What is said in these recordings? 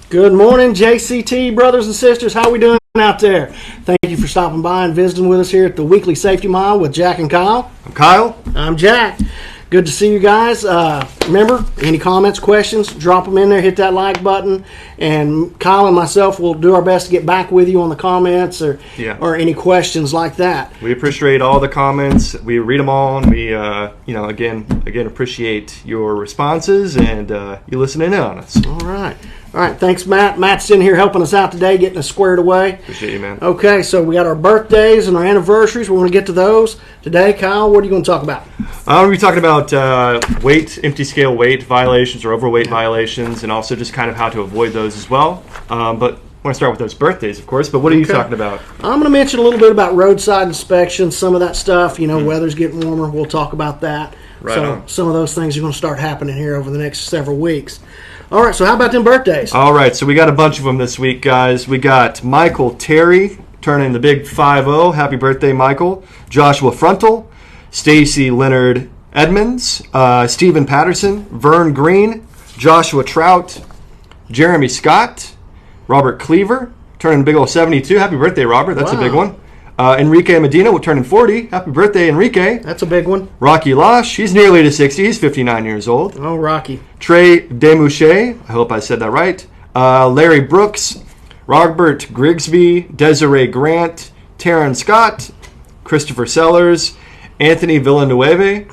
Good morning, JCT brothers and sisters. How we doing out there? Thank you for stopping by and visiting with us here at the Weekly Safety Mile with Jac and Kyle. I'm Kyle. I'm Jac. Good to see you guys. Remember, any comments, questions, drop them in there, hit that like button, and Kyle and myself will do our best to get back with you on the comments or any questions like that. We appreciate all the comments. We read them all, and we, again appreciate your responses and you listening in on us. All right, thanks, Matt. Matt's in here helping us out today, getting us squared away. Appreciate you, man. Okay, so we got our birthdays and our anniversaries. We want to get to those today. Kyle, what are you going to talk about? I'm going to be talking about empty scale weight violations or overweight violations, and also just kind of how to avoid those as well. But I want to start with those birthdays, of course. But what are you talking about? I'm going to mention a little bit about roadside inspections, some of that stuff. Weather's getting warmer. We'll talk about that. Some of those things are going to start happening here over the next several weeks. All right, so how about them birthdays? All right, so we got a bunch of them this week, guys. We got Michael Terry turning the big 5-0. Happy birthday, Michael. Joshua Frontal, Stacy Leonard Edmonds, Stephen Patterson, Vern Green, Joshua Trout, Jeremy Scott, Robert Cleaver, turning big old 72. Happy birthday, Robert. That's a big one. Enrique Medina will turn in 40. Happy birthday, Enrique. That's a big one. Rocky Losh, he's nearly to 60. He's 59 years old. Oh, Rocky. Trey Demouche, I hope I said that right. Larry Brooks, Robert Grigsby, Desiree Grant, Taryn Scott, Christopher Sellers, Anthony Villanueva,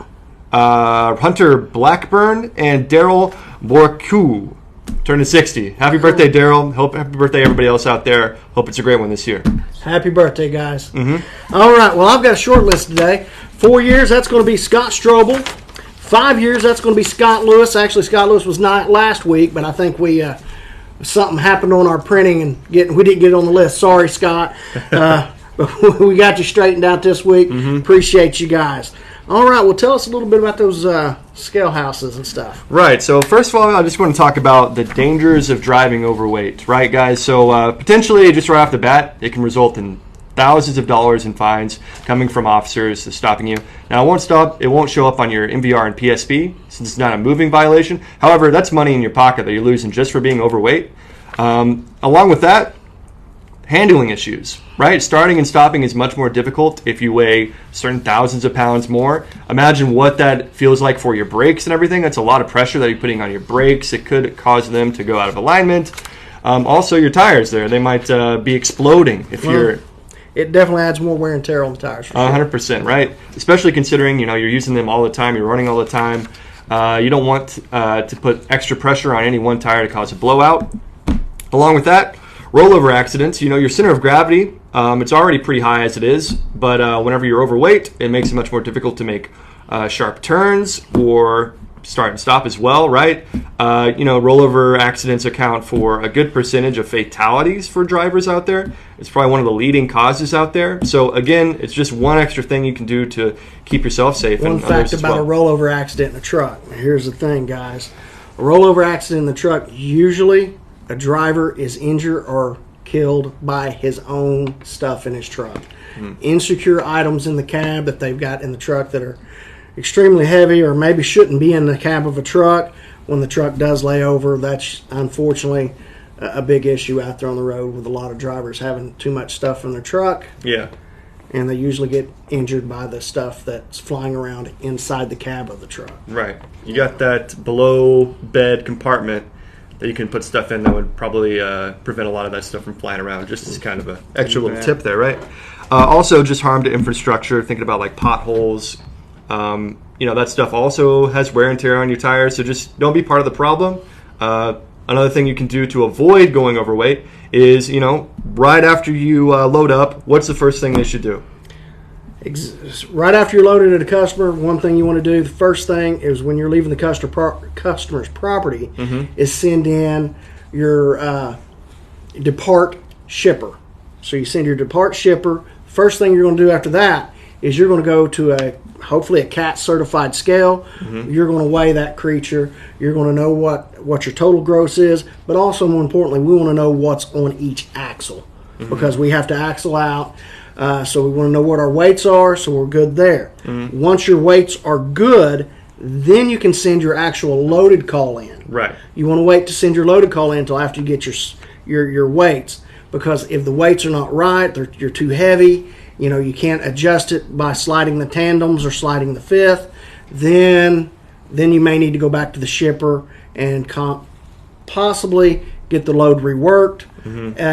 Hunter Blackburn, and Daryl Borcu. Turning 60. Happy birthday, Daryl. Happy birthday, everybody else out there. Hope it's a great one this year. Happy birthday, guys. All right, well, I've got a short list today. 4 years, that's going to be Scott Strobel. 5 years, that's going to be Scott Lewis. Actually, Scott Lewis was not last week, but I think something happened on our printing and we didn't get it on the list. Sorry, Scott. But we got you straightened out this week. Appreciate you guys. All right, well, tell us a little bit about those scale houses and stuff. Right, so first of all, I just want to talk about the dangers of driving overweight, right, guys? So potentially, just right off the bat, it can result in thousands of dollars in fines coming from officers stopping you. Now, it won't show up on your MVR and PSP since it's not a moving violation. However, that's money in your pocket that you're losing just for being overweight. Along with that, handling issues, right? Starting and stopping is much more difficult if you weigh certain thousands of pounds more. Imagine what that feels like for your brakes and everything. That's a lot of pressure that you're putting on your brakes. It could cause them to go out of alignment. Also, your tires there, they might be exploding if you're... It definitely adds more wear and tear on the tires. For sure. 100%, right? Especially considering, you're using them all the time, you're running all the time. You don't want to put extra pressure on any one tire to cause a blowout. Along with that, rollover accidents, your center of gravity, it's already pretty high as it is, but whenever you're overweight, it makes it much more difficult to make sharp turns or start and stop as well, right? Rollover accidents account for a good percentage of fatalities for drivers out there. It's probably one of the leading causes out there. So again, it's just one extra thing you can do to keep yourself safe. One fact about a rollover accident in a truck. Here's the thing, guys. A rollover accident in the truck, usually a driver is injured or killed by his own stuff in his truck. Insecure items in the cab that they've got in the truck that are extremely heavy or maybe shouldn't be in the cab of a truck. When the truck does lay over, that's unfortunately a big issue out there on the road with a lot of drivers having too much stuff in their truck. Yeah. And they usually get injured by the stuff that's flying around inside the cab of the truck. Right. You got that below bed compartment that you can put stuff in that would probably prevent a lot of that stuff from flying around, just as kind of an extra little tip there, right? Also, just harm to infrastructure, thinking about like potholes. That stuff also has wear and tear on your tires, so just don't be part of the problem. Another thing you can do to avoid going overweight is, right after you load up, what's the first thing they should do? Right after you're loaded at a customer, one thing you want to do, the first thing is when you're leaving the customer's property, is send in your depart shipper. So you send your depart shipper. First thing you're going to do after that is you're going to go to hopefully a CAT certified scale. You're going to weigh that creature. You're going to know what your total gross is, but also more importantly, we want to know what's on each axle because we have to axle out. So we want to know what our weights are, so we're good there. Once your weights are good, then you can send your actual loaded call in. Right. You want to wait to send your loaded call in until after you get your weights, because if the weights are not right, you're too heavy, you can't adjust it by sliding the tandems or sliding the fifth, then you may need to go back to the shipper and possibly get the load reworked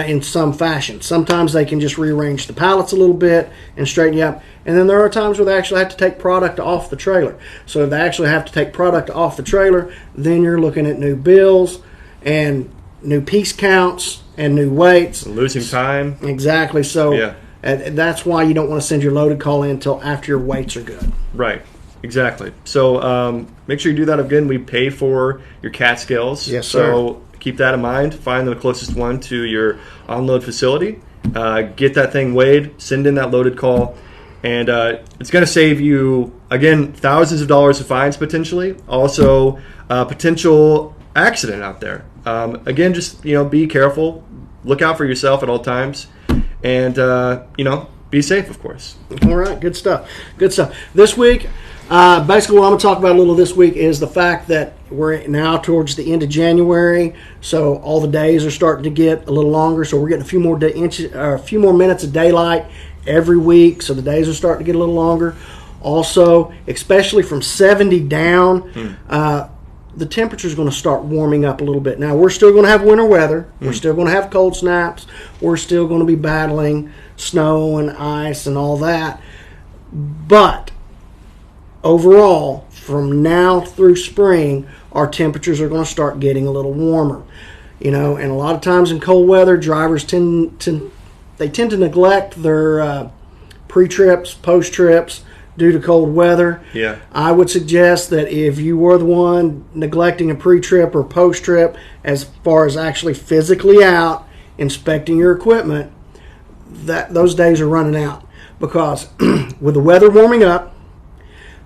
in some fashion. Sometimes they can just rearrange the pallets a little bit and straighten you up. And then there are times where they actually have to take product off the trailer. So if they actually have to take product off the trailer, then you're looking at new bills and new piece counts and new weights. Losing time. Exactly. So that's why you don't want to send your loaded call in until after your weights are good. Right. Exactly. So make sure you do that again. We pay for your CAT scales. Yes, sir. So keep that in mind. Find the closest one to your on-load facility. Get that thing weighed. Send in that loaded call. And it's going to save you, again, thousands of dollars of fines potentially. Also, potential accident out there. Again, just be careful. Look out for yourself at all times. And, be safe, of course. All right, good stuff. Good stuff. This week, basically what I'm going to talk about a little this week is the fact that we're now towards the end of January, so all the days are starting to get a little longer. So we're getting a few more minutes of daylight every week, so the days are starting to get a little longer. Also, especially from 70 down, the temperature is going to start warming up a little bit. Now, we're still going to have winter weather. We're still going to have cold snaps. We're still going to be battling snow and ice and all that. But overall, from now through spring, our temperatures are going to start getting a little warmer. And a lot of times in cold weather, drivers tend to neglect their pre-trips, post-trips due to cold weather. Yeah. I would suggest that if you were the one neglecting a pre-trip or post-trip as far as actually physically out inspecting your equipment, that those days are running out. Because with the weather warming up,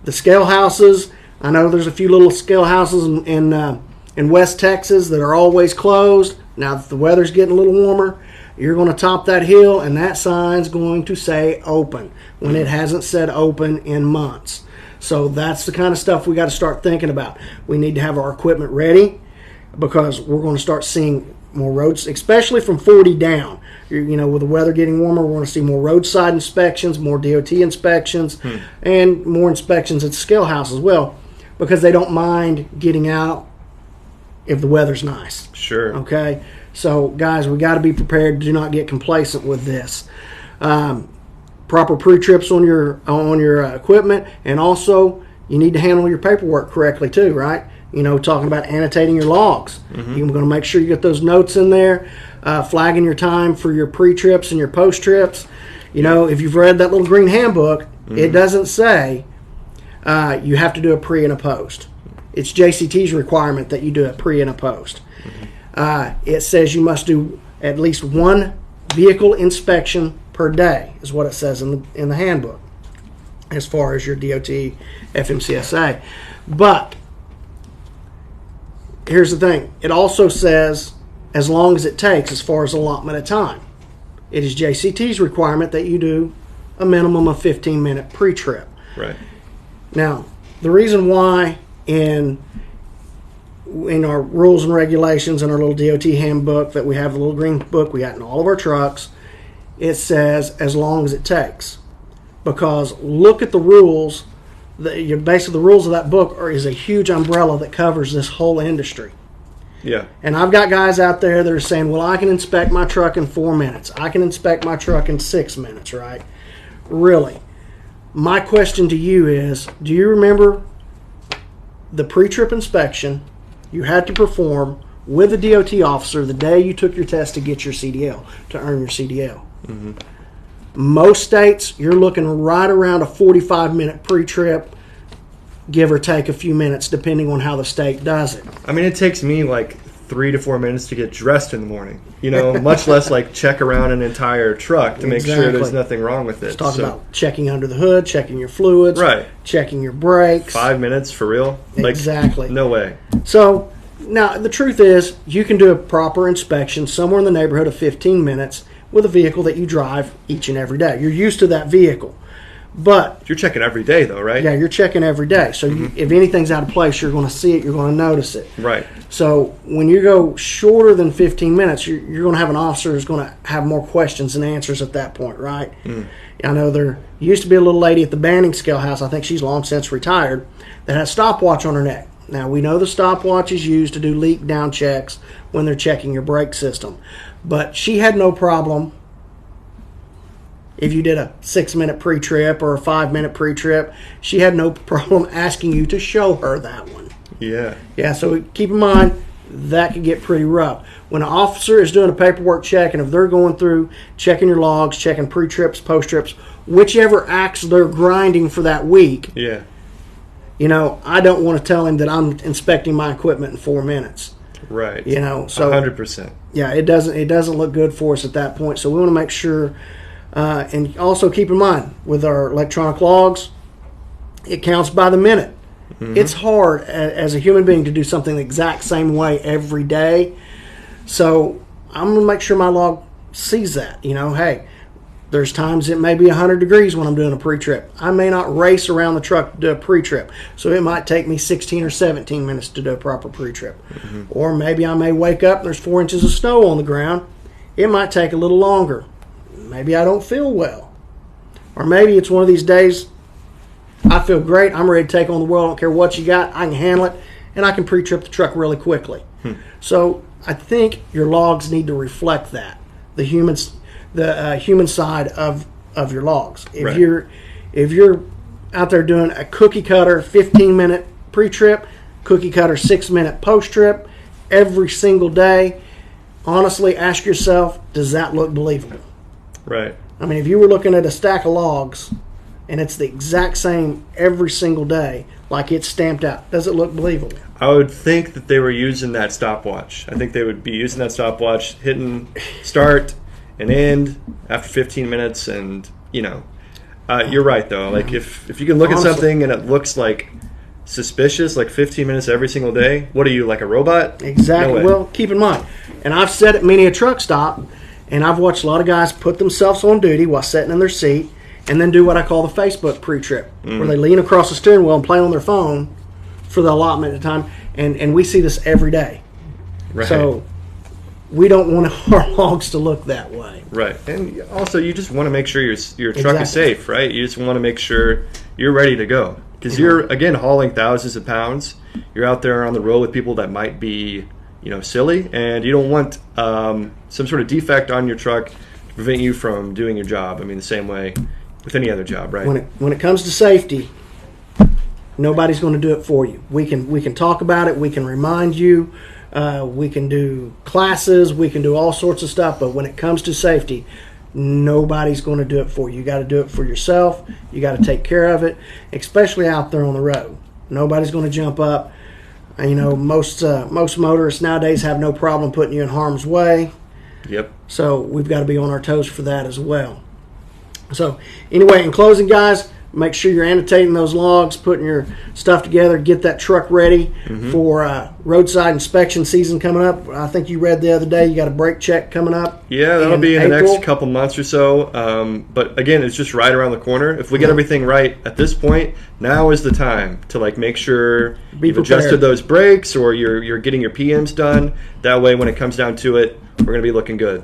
the scale houses, I know there's a few little scale houses in West Texas that are always closed. Now that the weather's getting a little warmer, you're going to top that hill, and that sign's going to say open when it hasn't said open in months. So that's the kind of stuff we got to start thinking about. We need to have our equipment ready because we're going to start seeing more roads, especially from 40 down. With the weather getting warmer, we're going to see more roadside inspections, more DOT inspections, and more inspections at the scale house as well, because they don't mind getting out if the weather's nice. Sure. Okay? So, guys, we got to be prepared. Do not get complacent with this. Proper pre-trips on your equipment, and also you need to handle your paperwork correctly too, right? Talking about annotating your logs. You're going to make sure you get those notes in there, flagging your time for your pre-trips and your post-trips. If you've read that little green handbook, it doesn't say you have to do a pre and a post. It's JCT's requirement that you do a pre and a post. It says you must do at least one vehicle inspection per day, is what it says in the handbook, as far as your DOT FMCSA. But here's the thing. It also says as long as it takes, as far as allotment of time. It is JCT's requirement that you do a minimum of 15-minute pre-trip. Right. Now, the reason why in our rules and regulations and our little DOT handbook that we have, the little green book we got in all of our trucks, it says as long as it takes. Because look at the rules. Basically, the rules of that book is a huge umbrella that covers this whole industry. Yeah. And I've got guys out there that are saying, well, I can inspect my truck in 4 minutes. I can inspect my truck in 6 minutes, right? Really. My question to you is, do you remember the pre-trip inspection you had to perform with a DOT officer the day you took your test to get your CDL, to earn your CDL? Mm-hmm. Most states, you're looking right around a 45-minute pre-trip, give or take a few minutes, depending on how the state does it. I mean, it takes me like 3 to 4 minutes to get dressed in the morning, much less like check around an entire truck to make sure there's nothing wrong with it. Let's talk about checking under the hood, checking your fluids, right, checking your brakes. 5 minutes for real? Exactly. No way. So, now, the truth is, you can do a proper inspection somewhere in the neighborhood of 15 minutes with a vehicle that you drive each and every day. You're used to that vehicle. But you're checking every day, though, right? yeah, you're checking every day. So if anything's out of place, you're going to see it. You're going to notice it. Right. So when you go shorter than 15 minutes, you're going to have an officer who's going to have more questions than answers at that point, right? I know there used to be a little lady at the banding scale house. I think she's long since retired, that had a stopwatch on her neck. Now, we know the stopwatch is used to do leak down checks when they're checking your brake system. But she had no problem if you did a 6-minute pre-trip or a 5-minute pre-trip. She had no problem asking you to show her that one. Yeah. Yeah, so keep in mind, that could get pretty rough. When an officer is doing a paperwork check, and if they're going through, checking your logs, checking pre-trips, post-trips, whichever acts they're grinding for that week, Yeah. I don't want to tell him that I'm inspecting my equipment in 4 minutes. Right. So 100%. yeah, it doesn't look good for us at that point. So we want to make sure, and also keep in mind with our electronic logs, it counts by the minute. It's hard as a human being to do something the exact same way every day. So I'm going to make sure my log sees that. Hey, there's times it may be 100 degrees when I'm doing a pre-trip. I may not race around the truck to do a pre-trip. So it might take me 16 or 17 minutes to do a proper pre-trip. Or maybe I may wake up and there's 4 inches of snow on the ground. It might take a little longer. Maybe I don't feel well. Or maybe it's one of these days I feel great. I'm ready to take on the world. I don't care what you got. I can handle it. And I can pre-trip the truck really quickly. So I think your logs need to reflect that. The human side of your logs. If you're out there doing a cookie cutter 15-minute pre-trip, cookie cutter 6-minute post-trip every single day, honestly ask yourself, does that look believable? Right. I mean, if you were looking at a stack of logs and it's the exact same every single day, like it's stamped out, does it look believable? I would think that they were using that stopwatch. I think they would be using that stopwatch, hitting start and end after 15 minutes, and you're right though. Like if you can look Honestly, at something and it looks like suspicious, like 15 minutes every single day, what are you, like a robot? Exactly. No way. Well, keep in mind, and I've said at many a truck stop, and I've watched a lot of guys put themselves on duty while sitting in their seat and then do what I call the Facebook pre-trip, where they lean across the steering wheel and play on their phone for the allotment of time, and we see this every day. Right. So we don't want our logs to look that way. Right. And also, you just want to make sure your truck Exactly. is safe, right? You just want to make sure you're ready to go. Because you're, again, hauling thousands of pounds. You're out there on the road with people that might be, silly, and you don't want some sort of defect on your truck to prevent you from doing your job. I mean, the same way with any other job, right? When it comes to safety, nobody's going to do it for you. We can talk about it. We can remind you. We can do classes. We can do all sorts of stuff. But when it comes to safety, nobody's going to do it for you. You got to do it for yourself. You got to take care of it, especially out there on the road. Nobody's going to jump up. Most motorists nowadays have no problem putting you in harm's way. Yep. So we've got to be on our toes for that as well. So anyway, in closing, guys, make sure you're annotating those logs, putting your stuff together, get that truck ready for roadside inspection season coming up. I think you read the other day you got a brake check coming up. Yeah, that'll be in the April. next couple months or so. But again, it's just right around the corner. If we get everything right at this point, now is the time to make sure Be you've prepared. adjusted those brakes, or you're getting your PMs done. That way, when it comes down to it, we're going to be looking good.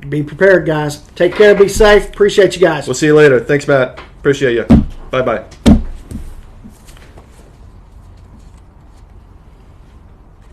Be prepared, guys. Take care. Be safe. Appreciate you guys. We'll see you later. Thanks, Matt. Appreciate you. Bye-bye.